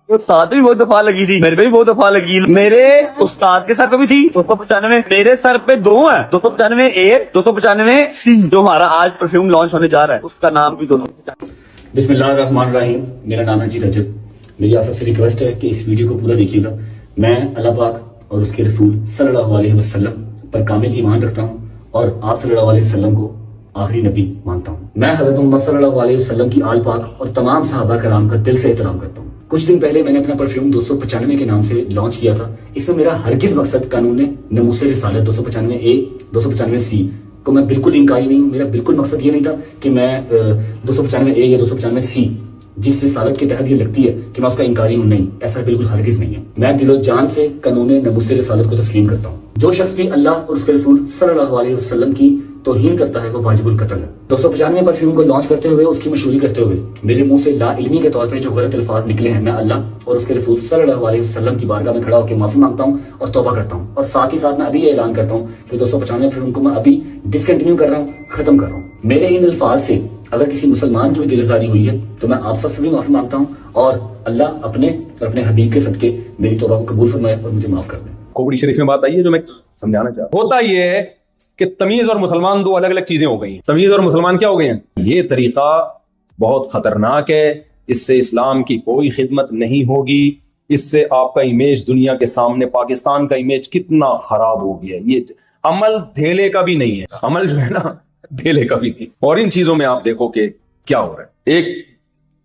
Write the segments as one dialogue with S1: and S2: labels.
S1: استاد بھی بہت دفعہ لگی تھی، میرے پہ بھی بہت دفعہ لگی، میرے استاد کے سر پہ بھی تھی 295، میرے سر پہ دو ہیں 295A 295C، جو ہمارا آج پرفیوم لانچ ہونے جا رہا ہے اس کا نام بھی 295۔
S2: بسم اللہ الرحمن الرحیم، میرا نام ہے جی رجب۔ میری آپ سب سے ریکویسٹ ہے کہ اس ویڈیو کو پورا دیکھیے گا۔ میں اللہ پاک اور اس کے رسول صلی اللہ علیہ وسلم پر کامل ایمان رکھتا ہوں اور آپ صلی اللہ علیہ وسلم کو آخری نبی مانتا ہوں۔ میں حضرت محمد صلی اللہ علیہ وسلم کی آل پاک اور تمام صحابہ کرام کا دل سے احترام کرتا ہوں۔ کچھ دن پہلے میں نے اپنا پرفیوم 295 کے نام سے لانچ کیا تھا۔ اس میں میرا ہرگز مقصد قانون ناموس رسالت 295A 295C کو میں بالکل انکاری نہیں ہوں۔ میرا بالکل مقصد یہ نہیں تھا کہ میں 295A یا 295C جس رسالت کے تحت یہ لگتی ہے کہ میں اس کا انکاری ہوں، نہیں، ایسا بالکل ہرگز نہیں ہے۔ میں دل و جان سے قانون ناموس رسالت کو تسلیم کرتا ہوں۔ جو شخص بھی اللہ اور اس کے رسول صلی اللہ علیہ وسلم کی توہین کرتا ہے وہ واجب القتل ہے۔ 295 پرفیوم کو لانچ کرتے ہوئے اس کی مشہوری کرتے ہوئے میرے منہ سے لا علمی کے طور پہ جو غلط الفاظ نکلے ہیں، میں اللہ اور اس کے رسول صلی اللہ علیہ وسلم کی بارگاہ میں کھڑا ہو کے معافی مانگتا ہوں اور توبہ کرتا ہوں، اور ساتھ ہی ساتھ میں ابھی یہ اعلان کرتا ہوں کہ 295 پرفیوم کو میں ابھی ڈسکنٹینیو کر رہا ہوں، ختم کر رہا ہوں۔ میرے ان الفاظ سے اگر کسی مسلمان کی بھی دل آزاری ہوئی ہے تو میں آپ سب سے بھی معافی مانگتا ہوں، اور اللہ اپنے اور اپنے حبیب کے صدقے میری توبہ کو قبول فرمائے اور مجھے معاف کر دیں۔
S3: کوڑی شریف میں بات آئی ہے جو میں سمجھانا چاہتا ہوں۔ ہوتا یہ ہے کہ تمیز اور مسلمان دو الگ الگ چیزیں ہو گئی ہیں۔ تمیز اور مسلمان کیا ہو گئے ہیں؟ یہ طریقہ بہت خطرناک ہے، اس سے اسلام کی کوئی خدمت نہیں ہوگی، اس سے آپ کا امیج دنیا کے سامنے، پاکستان کا امیج کتنا خراب ہو گیا ہے۔ یہ عمل دھیلے کا بھی نہیں ہے، عمل جو ہے نا دھیلے کا بھی نہیں۔ اور ان چیزوں میں آپ دیکھو کہ کیا ہو رہا ہے۔ ایک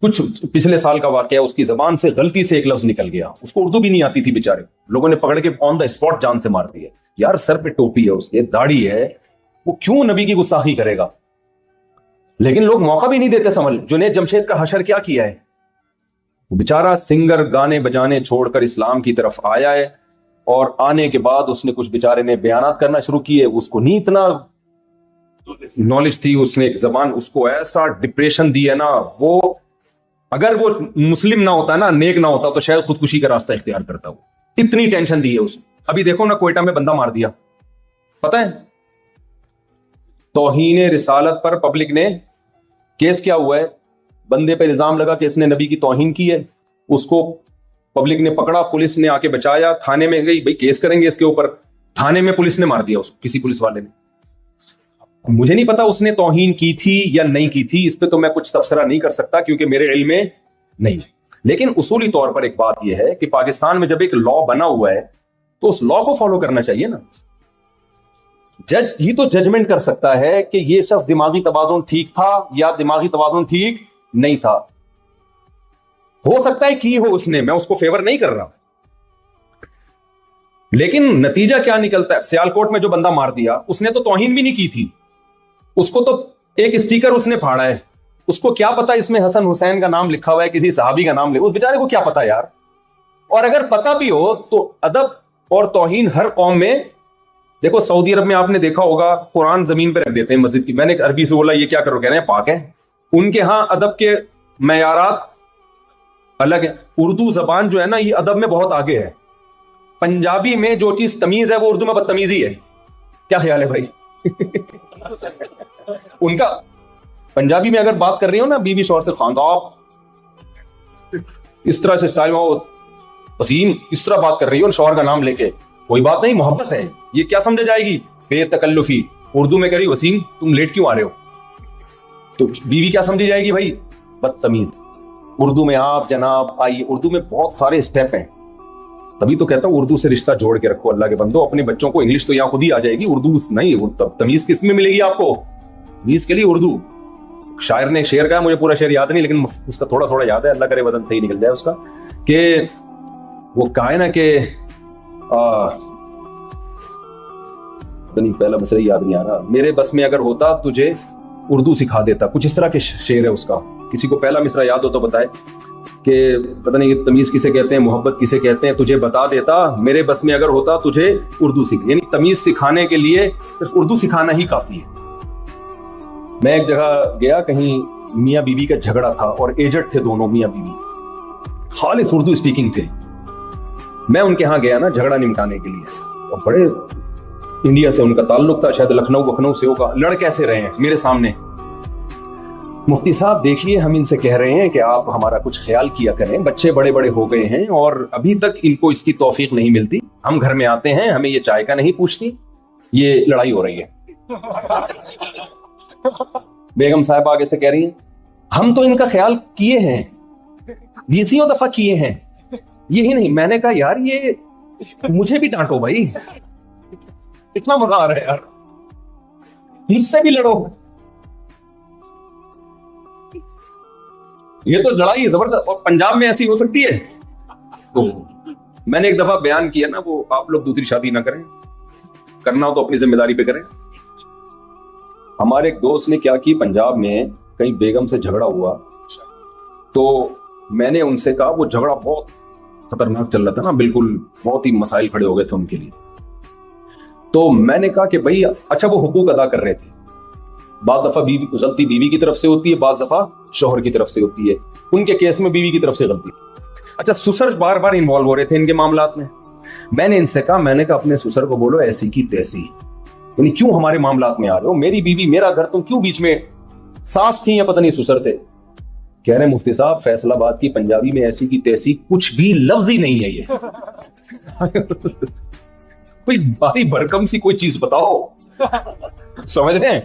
S3: کچھ پچھلے سال کا واقعہ، اس کی زبان سے غلطی سے ایک لفظ نکل گیا، اس کو اردو بھی نہیں آتی تھی بیچارے، لوگوں نے پکڑ کے آن دا اسپاٹ جان سے مار دیا۔ یار سر پہ ٹوپی ہے، اس کے داڑھی ہے، وہ کیوں نبی کی گستاخی کرے گا؟ لیکن لوگ موقع بھی نہیں دیتے سمجھ۔ جنید جمشید کا حشر کیا کیا ہے؟ وہ بیچارہ سنگر گانے بجانے چھوڑ کر اسلام کی طرف آیا ہے، اور آنے کے بعد اس نے کچھ بیچارے نے بیانات کرنا شروع کیے، اس کو نہیں اتنا نالج تھی، اس نے ایک زبان اس کو ایسا ڈپریشن دی ہے نا، وہ اگر وہ مسلم نہ ہوتا نا، نیک نہ ہوتا تو شاید خودکشی کا راستہ اختیار کرتا ہو، اتنی ٹینشن دی ہے اس کو۔ ابھی دیکھو نا کوئٹہ میں بندہ مار دیا، پتہ ہے توہین رسالت پر پبلک نے کیس کیا ہوا ہے، بندے پہ الزام لگا کہ اس نے نبی کی توہین کی ہے، اس کو پبلک نے پکڑا، پولیس نے آ کے بچایا، تھانے میں گئی، بھئی کیس کریں گے اس کے اوپر، تھانے میں پولیس نے مار دیا اس کو، کسی پولیس والے نے۔ مجھے نہیں پتا اس نے توہین کی تھی یا نہیں کی تھی، اس پہ تو میں کچھ تبصرہ نہیں کر سکتا کیونکہ میرے علم میں نہیں ہے، لیکن اصولی طور پر ایک بات یہ ہے کہ پاکستان میں جب ایک لا بنا ہوا ہے تو اس لا کو فالو کرنا چاہیے نا۔ جج ہی تو ججمنٹ کر سکتا ہے کہ یہ شخص دماغی توازن ٹھیک تھا یا دماغی توازن ٹھیک نہیں تھا۔ ہو سکتا ہے کی ہو اس نے، میں اس کو فیور نہیں کر رہا، لیکن نتیجہ کیا نکلتا ہے؟ سیالکوٹ میں جو بندہ مار دیا اس نے تو توہین بھی نہیں کی تھی، اس کو تو ایک اسٹیکر اس نے پھاڑا ہے، اس کو کیا پتا اس میں حسن حسین کا نام لکھا ہوا ہے، کسی صحابی کا نام لکھا، اس بیچارے کو کیا پتا یار۔ اور اگر پتا بھی ہو تو ادب اور توہین ہر قوم میں، دیکھو سعودی عرب میں آپ نے دیکھا ہوگا قرآن زمین پہ رکھ دیتے ہیں مسجد کی، میں نے عربی سے بولا یہ کیا کرو، کہہ رہے ہیں پاک ہے، ان کے ہاں ادب کے معیارات الگ ہیں۔ اردو زبان جو ہے نا یہ ادب میں بہت آگے ہے، پنجابی میں جو چیز تمیز ہے وہ اردو میں بدتمیزی ہے، کیا خیال ہے بھائی؟ ان کا پنجابی میں اگر بات کر رہی ہو نا بیوی شوہر سے، خاندان اس طرح سے اسٹائل میں وسیم اس طرح بات کر رہی ہو شوہر کا نام لے کے، کوئی بات نہیں، محبت ہے، یہ کیا سمجھے جائے گی بے تکلفی؟ اردو میں کری وسیم تم لیٹ کیوں آ رہے ہو، تو بیوی کیا سمجھی جائے گی بھائی؟ بدتمیز۔ اردو میں آپ جناب آئیے، اردو میں بہت سارے اسٹیپ ہیں، تبھی تو کہتا ہوں اردو سے رشتہ جوڑ کے رکھو اللہ کے بندو، اپنے بچوں کو انگلش تو یہاں خود ہی آ جائے گی، اردو نہیں، تمیز کس میں ملے گی آپ کو؟ تمیز کے لیے اردو۔ شاعر نے شعر کہا، مجھے پورا شعر یاد نہیں لیکن اس کا تھوڑا تھوڑا یاد ہے، اللہ کرے وزن صحیح نکل جائے اس کا، کہ وہ کہا ہے نا کہ پہلا مسئلہ یاد نہیں آ رہا، میرے بس میں اگر ہوتا تجھے اردو سکھا دیتا، کچھ اس طرح کے شعر ہے اس کا، کسی کو پہلا مصرع یاد ہو تو بتائے کہ پتہ نہیں تمیز کسے کہتے ہیں، محبت کسے کہتے ہیں، تجھے بتا دیتا، میرے بس میں اگر ہوتا تجھے اردو یعنی تمیز سکھانے کے لیے صرف اردو سکھانا ہی کافی ہے۔ میں ایک جگہ گیا، کہیں میاں بیوی کا جھگڑا تھا اور ایجڈ تھے دونوں میاں بیوی، خالص اردو اسپیکنگ تھے، میں ان کے ہاں گیا نا جھگڑا نمٹانے کے لیے، اور بڑے انڈیا سے ان کا تعلق تھا، شاید لکھنؤ سے ہوگا، لڑ کیسے رہے ہیں میرے سامنے، مفتی صاحب دیکھیے ہم ان سے کہہ رہے ہیں کہ آپ ہمارا کچھ خیال کیا کریں, بچے بڑے بڑے ہو گئے ہیں اور ابھی تک ان کو اس کی توفیق نہیں ملتی. ہم گھر میں آتے ہیں ہمیں یہ چائے کا نہیں پوچھتی, یہ لڑائی ہو رہی ہے. بیگم صاحب آگے سے کہہ رہی ہیں ہم تو ان کا خیال کیے ہیں, 20 دفعہ کیے ہیں, یہی نہیں. میں نے کہا یار یہ مجھے بھی ڈانٹو بھائی, اتنا مزہ آ رہا ہے یار, مجھ سے بھی لڑو. یہ تو لڑائی زبردست, اور پنجاب میں ایسی ہو سکتی ہے. تو میں نے ایک دفعہ بیان کیا نا, وہ آپ لوگ دوسری شادی نہ کریں, کرنا ہو تو اپنی ذمہ داری پہ کریں. ہمارے ایک دوست نے کیا کی, پنجاب میں کہیں بیگم سے جھگڑا ہوا, تو میں نے ان سے کہا, وہ جھگڑا بہت خطرناک چل رہا تھا نا, بالکل بہت ہی مسائل کھڑے ہو گئے تھے ان کے لیے. تو میں نے کہا کہ بھائی اچھا وہ حقوق ادا کر رہے تھے, بعض دفعہ غلطی بیوی کی طرف سے ہوتی ہے, بعض دفعہ شوہر کی طرف سے ہوتی ہے. ان کے کیس میں بیوی کی طرف سے غلطی. اچھا سسر بار بار انوالو ہو رہے تھے ان کے معاملات میں. میں نے ان سے کہا, میں نے کہا اپنے سسر کو بولو ایسی کی تیسی, یعنی کیوں ہمارے معاملات میں آ رہے ہو, میری بیوی میرا گھر, تم کیوں بیچ میں, ساس تھی یا پتہ نہیں سسر تھے. کہہ رہے مفتی صاحب فیصل آباد کی پنجابی میں ایسی کی تیسی کچھ بھی لفظ ہی نہیں ہے, یہ کوئی باری بھرکم سی کوئی چیز بتاؤ, سمجھ رہے ہیں.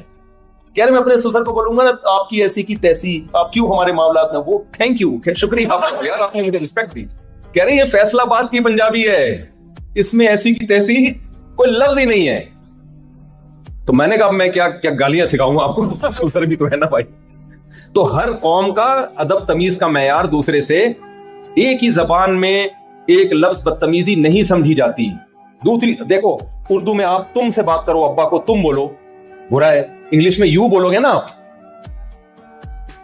S3: کہہ رہے میں اپنے سسر کو بولوں گا نا آپ کی ایسی کی تیسی, آپ کیوں ہمارے معاملات میں, وہ تھینک یو, شکریہ آپ یار, آپ نے مجھے رسپیکٹ دی. کہہ رہے یہ فیصل آباد کی پنجابی ہے, اس میں ایسی کی تیسی کوئی لفظ ہی نہیں ہے. تو میں نے کہا میں کیا گالیاں سکھاؤں آپ کو, سسر بھی تو ہے نا بھائی. تو ہر قوم کا ادب تمیز کا معیار دوسرے سے, ایک ہی زبان میں ایک لفظ بدتمیزی نہیں سمجھی جاتی. دوسری دیکھو, اردو میں آپ تم سے بات کرو, ابا کو تم بولو, برا ہے. انگلش میں یو بولو گے نا,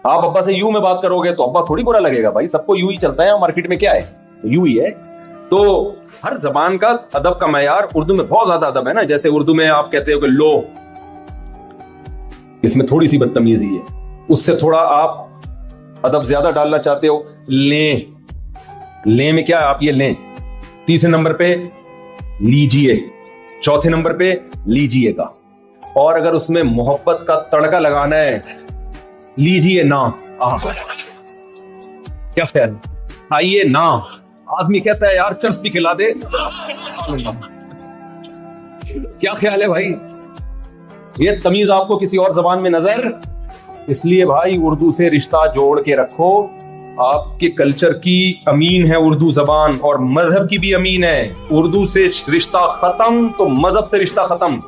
S3: آپ ابا سے یو میں بات کرو گے تو ابا تھوڑی برا لگے گا بھائی, سب کو یو ہی چلتا ہے, مارکیٹ میں کیا ہے یو ہی ہے. تو ہر زبان کا ادب کا معیار, اردو میں بہت زیادہ ادب ہے نا, جیسے اردو میں آپ کہتے ہو کہ لو, اس میں تھوڑی سی بدتمیزی ہے. اس سے تھوڑا آپ ادب زیادہ ڈالنا چاہتے ہو, لیں, لیں میں کیا ہے, آپ یہ لیں. تیسرے نمبر پہ لیجیے, چوتھے نمبر پہ لیجیے گا. اور اگر اس میں محبت کا تڑکا لگانا ہے, لیجیے نا. کیا خیال, آئیے نا. آدمی کہتا ہے یار چرس بھی کھلا دے, کیا خیال ہے بھائی. یہ تمیز آپ کو کسی اور زبان میں نظر, اس لیے بھائی اردو سے رشتہ جوڑ کے رکھو. آپ کے کلچر کی امین ہے اردو زبان, اور مذہب کی بھی امین ہے. اردو سے رشتہ ختم تو مذہب سے رشتہ ختم.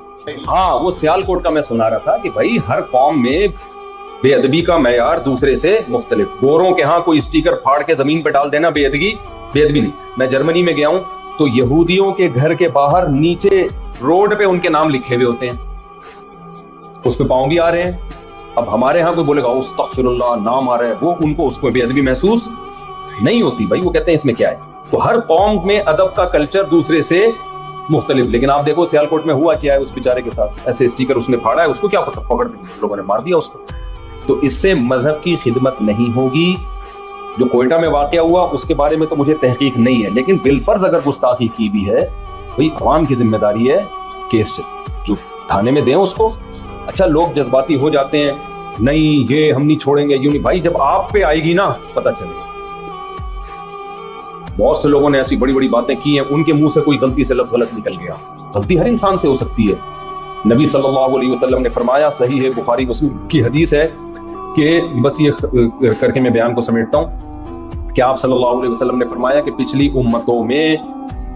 S3: ہاں وہ سیالکوٹ کا میں سنا رہا تھا کہ بھائی ہر قوم میں بے ادبی کا معیار دوسرے سے مختلف. گوروں کے ہاں کوئی اسٹیکر پھاڑ کے زمین پہ ڈال دینا بے ادبی نہیں. میں جرمنی میں گیا ہوں تو یہودیوں کے گھر کے باہر نیچے روڈ پہ ان کے نام لکھے ہوئے ہوتے ہیں, اس پہ پاؤں بھی آ رہے ہیں. اب ہمارے ہاں کوئی بولے گا استغفر اللہ, نام آ رہا ہے, وہ ان کو اس کو بے ادبی محسوس نہیں ہوتی بھائی, وہ کہتے ہیں اس میں کیا ہے. تو ہر قوم میں ادب کا کلچر دوسرے سے مختلف. لیکن آپ دیکھو سیالکوٹ میں ہوا کیا ہے اس بیچارے کے ساتھ, ایسے اسٹیکر اس نے پھاڑا ہے, اس کو کیا پتہ, پکڑ لوگوں نے مار دیا اس کو. تو اس سے مذہب کی خدمت نہیں ہوگی. جو کوئٹہ میں واقعہ ہوا اس کے بارے میں تو مجھے تحقیق نہیں ہے, لیکن بالفرض اگر گستاخی کی بھی ہے, بھئی عوام کی ذمہ داری ہے کیس جو تھانے میں دیں اس کو. اچھا لوگ جذباتی ہو جاتے ہیں, نہیں یہ ہم نہیں چھوڑیں گے, یوں نہیں. بھائی جب آپ پہ آئے گی نا پتہ چلے گا. بہت سے لوگوں نے ایسی بڑی بڑی باتیں کی ہیں, ان کے منہ سے کوئی غلطی سے لفظ غلط نکل گیا. غلطی ہر انسان سے ہو سکتی ہے. نبی صلی اللہ علیہ وسلم نے فرمایا, صحیح ہے بخاری مسلم کی حدیث ہے, کہ بس یہ کر کے میں بیان کو سمیٹتا ہوں, کہ آپ صلی اللہ علیہ وسلم نے فرمایا کہ پچھلی امتوں میں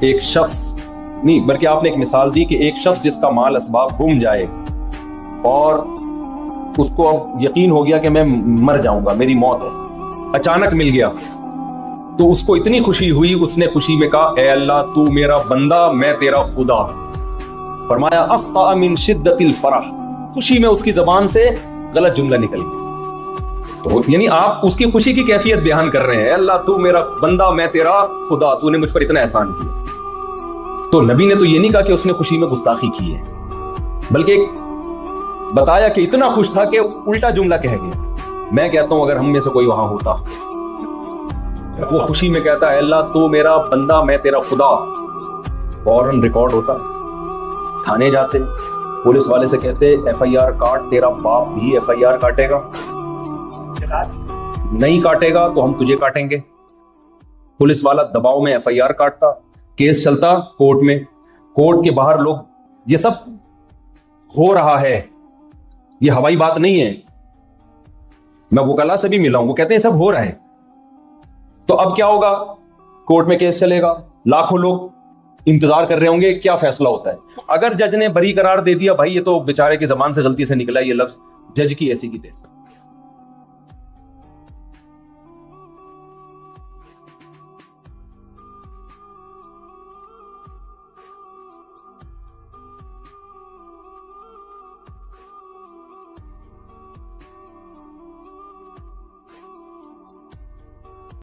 S3: ایک شخص نہیں, بلکہ آپ نے ایک مثال دی کہ ایک شخص جس کا مال اسباب گم جائے اور اس کو یقین ہو گیا کہ میں مر جاؤں گا, میری موت ہے, اچانک مل گیا, تو اس کو اتنی خوشی ہوئی, اس نے خوشی میں کہا اے اللہ تو میرا بندہ میں تیرا خدا. فرمایا اخطأ من شدت الفرح, خوشی میں اس کی زبان سے غلط جملہ نکل گیا. تو یعنی آپ اس کی خوشی کی کیفیت بیان کر رہے ہیں, اے اللہ تو میرا بندہ میں تیرا خدا, تو نے مجھ پر اتنا احسان کیا. تو نبی نے تو یہ نہیں کہا کہ اس نے خوشی میں گستاخی کی ہے, بلکہ بتایا کہ اتنا خوش تھا کہ الٹا جملہ کہہ گیا. میں کہتا ہوں اگر ہم میں سے کوئی وہاں ہوتا, وہ خوشی میں کہتا ہے اللہ تو میرا بندہ میں تیرا خدا, فوراً ریکارڈ ہوتا, تھانے جاتے, پولیس والے سے کہتے ایف آئی آر کاٹ, تیرا باپ بھی ایف آئی آر کاٹے گا. نہیں کاٹے گا تو ہم تجھے کاٹیں گے. پولیس والا دباؤ میں FIR کاٹتا, کیس چلتا کورٹ میں, کورٹ کے باہر لوگ, یہ سب ہو رہا ہے, یہ ہوائی بات نہیں ہے. میں وکلا سے بھی ملا ہوں, وہ کہتے ہیں سب ہو رہا ہے. تو اب کیا ہوگا, کورٹ میں کیس چلے گا, لاکھوں لوگ انتظار کر رہے ہوں گے کیا فیصلہ ہوتا ہے. اگر جج نے بری قرار دے دیا, بھائی یہ تو بیچارے کی زبان سے غلطی سے نکلا یہ لفظ, جج کی ایسی کی تیسی.